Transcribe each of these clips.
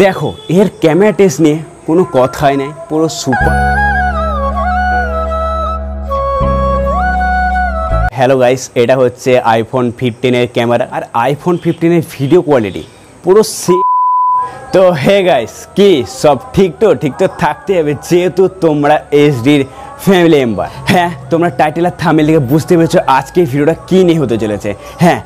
দেখো এর camera test নিয়ে কোনো কথাই নাই, পুরো সুপার। হ্যালো গাইস, এটা হচ্ছে আইফোন 15 এর ক্যামেরা। আর আইফোন 15 এর ভিডিও কোয়ালিটি পুরো তো হে গাইস, কি সব ঠিক তো থাকতে হবে, যেহেতু তোমরা এইচডির ফ্যামিলি মেম্বার। হ্যাঁ, তোমরা টাইটেল আর থাম্বনেল থেকে বুঝতে পেরেছো আজকে ভিডিওটা কি নিয়ে হতে চলেছে। হ্যাঁ,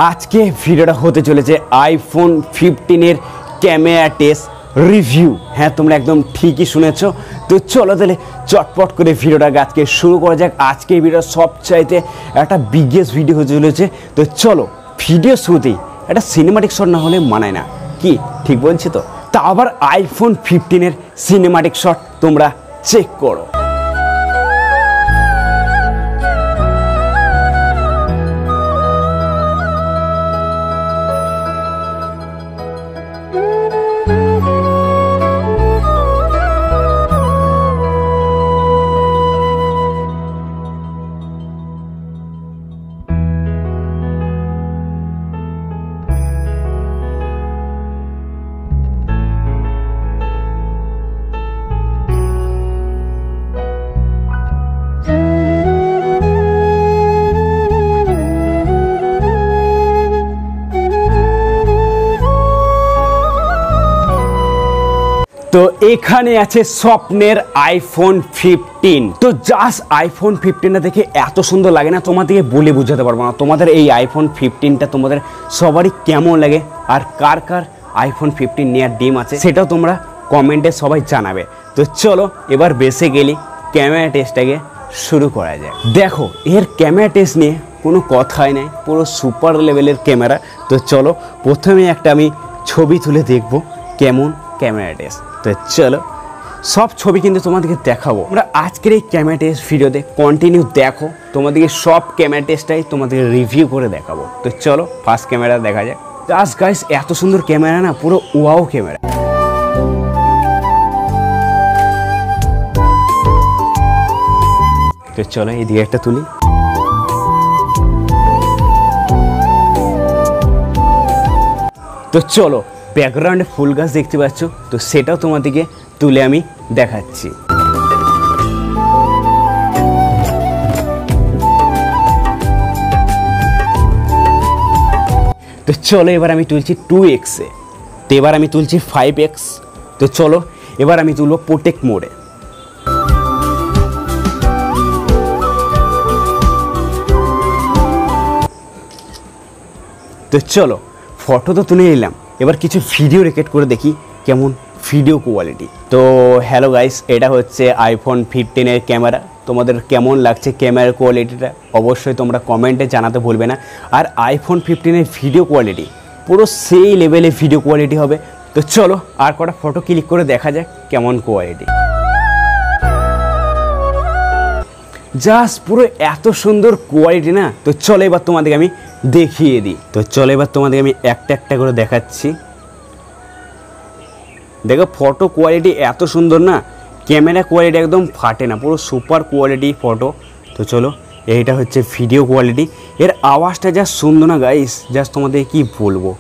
আজকে ভিডিওটা হতে চলেছে আইফোন 15 এর ক্যামেরা টেস্ট রিভিউ। হ্যাঁ, তোমরা একদম ঠিকই শুনেছো। তো চলো তাহলে চটপট করে ভিডিওটা আজকে শুরু করা যাক। আজকে ভিডিও সবচাইতে একটা বিগেস্ট ভিডিও হতে চলেছে। তো চলো ভিডিও শুরুতেই একটা সিনেমাটিক শট না হলে মানায় না, কি ঠিক বলছি তো? তা আবার আইফোন 15 এর সিনেমাটিক শট তোমরা চেক করো। তো এখানে আছে স্বপ্নের আইফোন 15। তো জাস্ট আইফোন 15টা দেখে এত সুন্দর লাগে না, তোমাদেরকে বলে বোঝাতে পারবো না। তোমাদের এই আইফোন 15টা তোমাদের সবারই কেমন লাগে, আর কার কার আইফোন 15 নেওয়ার ডিম আছে সেটাও তোমরা কমেন্টে সবাই জানাবে। তো চলো এবার বেসে গেলি ক্যামেরা টেস্টটাকে শুরু করা যায়। দেখো এর ক্যামেরা টেস্ট নিয়ে কোনো কথাই নাই, পুরো সুপার লেভেলের ক্যামেরা। তো চলো প্রথমে একটা আমি ছবি তুলে দেখবো কেমন ক্যামেরা টেস্ট। তো চলো সব ছবি কিন্তু তোমাদেরকে দেখাবো। আমরা আজকের এই ক্যামেরা টেস্ট ভিডিওতে কন্টিনিউ দেখো, তোমাদেরকে সব ক্যামেরা টেস্টটাই তোমাদেরকে রিভিউ করে দেখাবো। তো চলো ফার্স্ট ক্যামেরা দেখা যায়। জাস্ট গাইস এত সুন্দর ক্যামেরা না, পুরো ওয়াও ক্যামেরা। তো চলো এইদিকে একটা তুলি। তো চলো ব্যাকগ্রাউন্ডে ফুল গাছ দেখতে পাচ্ছ, তো সেটাও তোমাদেরকে তুলে আমি দেখাচ্ছি। তো চলো এবার আমি তুলছি 2x এ। তো এবার আমি তুলছি 5x। তো চলো এবার আমি তুলবো প্রোটেক্ট মোডে। তো চলো ফটো তো তুলে নিলাম, এবার কিছু ভিডিও রেকর্ড করে দেখি কেমন ভিডিও কোয়ালিটি। তো হ্যালো গাইস, এটা হচ্ছে আইফোন 15 এর ক্যামেরা। তোমাদের কেমন লাগছে ক্যামেরার কোয়ালিটিটা অবশ্যই তোমরা কমেন্টে জানাতে ভুলবে না। আর আইফোন 15 এর ভিডিও কোয়ালিটি পুরো সেই লেভেলে ভিডিও কোয়ালিটি হবে। তো চলো আর কটা ফটো ক্লিক করে দেখা যাক কেমন কোয়ালিটি। জাস্ট পুরো এত সুন্দর কোয়ালিটি না। তো চলো এবার তোমাদেরকে আমি দেখিয়ে দিই। তো চলো এবার তোমাদেরকে আমি একটা একটা করে দেখাচ্ছি। দেখো ফটো কোয়ালিটি এত সুন্দর না, ক্যামেরা কোয়ালিটি একদম ফাটে না, পুরো সুপার কোয়ালিটি ফটো। তো চলো এইটা হচ্ছে ভিডিও কোয়ালিটি। এর আওয়াজটা যা সুন্দর না গাইস, জাস্ট তোমাদের কি বলবো।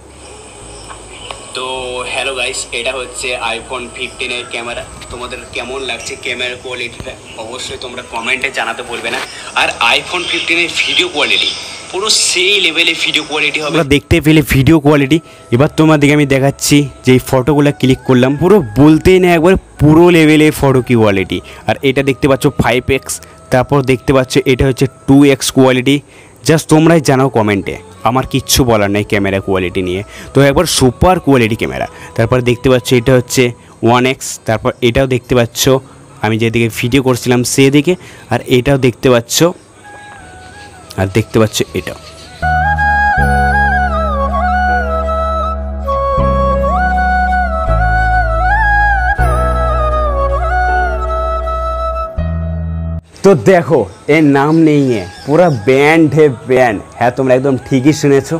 তো হ্যালো গাইস, এটা হচ্ছে আইফোন 15 এর ক্যামেরা। তোমাদের কেমন লাগছে ক্যামেরার কোয়ালিটিটা অবশ্যই তোমরা কমেন্টে জানাতে ভুলবে না। আর আইফোন 15 এর ভিডিও কোয়ালিটি পুরো সেই লেভেলে ভিডিও কোয়ালিটি হবে, দেখতে পেলে ভিডিও কোয়ালিটি। এবার তোমাদেরকে আমি দেখাচ্ছি যে এই ফটোগুলো ক্লিক করলাম, পুরো বলতেই না একবার পুরো লেভেলে ফটো কোয়ালিটি। আর এটা দেখতে পাচ্ছ 5x, তারপর দেখতে পাচ্ছ এটা হচ্ছে 2x কোয়ালিটি। জাস্ট তোমরাই জানাও কমেন্টে, আমার কিচ্ছু বলার নেই ক্যামেরা কোয়ালিটি নিয়ে। তো একবার সুপার কোয়ালিটি ক্যামেরা। তারপর দেখতে পাচ্ছ এটা হচ্ছে 1x, তারপর এটাও দেখতে পাচ্ছ আমি যেদিকে ভিডিও করছিলাম সেদিকে। আর এটাও দেখতে পাচ্ছ, আর দেখতে পাচ্ছ এটা। তো দেখো এর নাম নেই है, पूरा बैंड है बैंड। হ্যাঁ তোমরা একদম ঠিকই শুনেছো।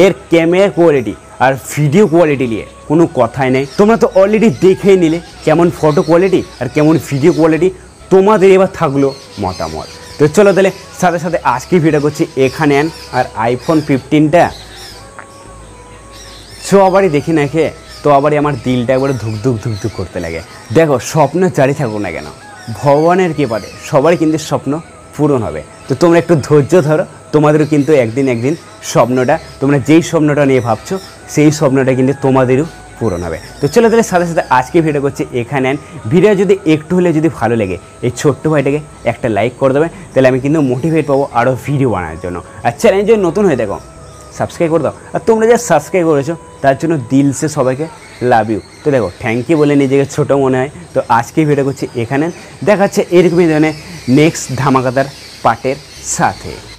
এর ক্যামেরা কোয়ালিটি আর ভিডিও কোয়ালিটি নিয়ে কোনো কথাই নেই। তোমরা তো অলরেডি দেখেই নিলে কেমন ফটো কোয়ালিটি আর কেমন ভিডিও কোয়ালিটি। তোমাদের এবার থাকলো মতামত। তো চলো তাহলে সাথে সাথে আজকে ভিডিও করছি এখানে আর আইফোন 15টা সবারই দেখি না খেয়ে তো আবারই আমার দিলটা একবারে ধুকধুক ধুকধুক করতে লাগে। দেখো স্বপ্ন জারি থাকুক না কেন, ভগবানের কৃপাতে সবারই কিন্তু স্বপ্ন পূরণ হবে। তো তোমরা একটু ধৈর্য ধরো, তোমাদেরও কিন্তু একদিন স্বপ্নটা, তোমরা যেই স্বপ্নটা নিয়ে ভাবছো সেই স্বপ্নটা কিন্তু তোমাদেরও পূরণ হবে। তো চলো তাহলে সাথে সাথে আজকে ভিডিও করছি এখানে। ভিডিও যদি একটু হলে যদি ভালো লাগে এই ছোট্ট ভাইটাকে একটা লাইক করে দেবে, তাহলে আমি কিন্তু মোটিভেট পাবো আরও ভিডিও বানানোর জন্য। আর চ্যানেল যদি নতুন হয়ে দেখো সাবস্ক্রাইব করে দাও। আর তোমরা যা সাবস্ক্রাইব করেছো তার জন্য দিল সে সবাইকে লাভ ইউ। তো দেখো থ্যাংক ইউ বলে নিজেকে ছোটো মনে হয়। তো আজকে ভিডিও করছি এখানে, দেখাচ্ছে এরকমই ধরনের নেক্সট ধামাকাদার পার্টের সাথে।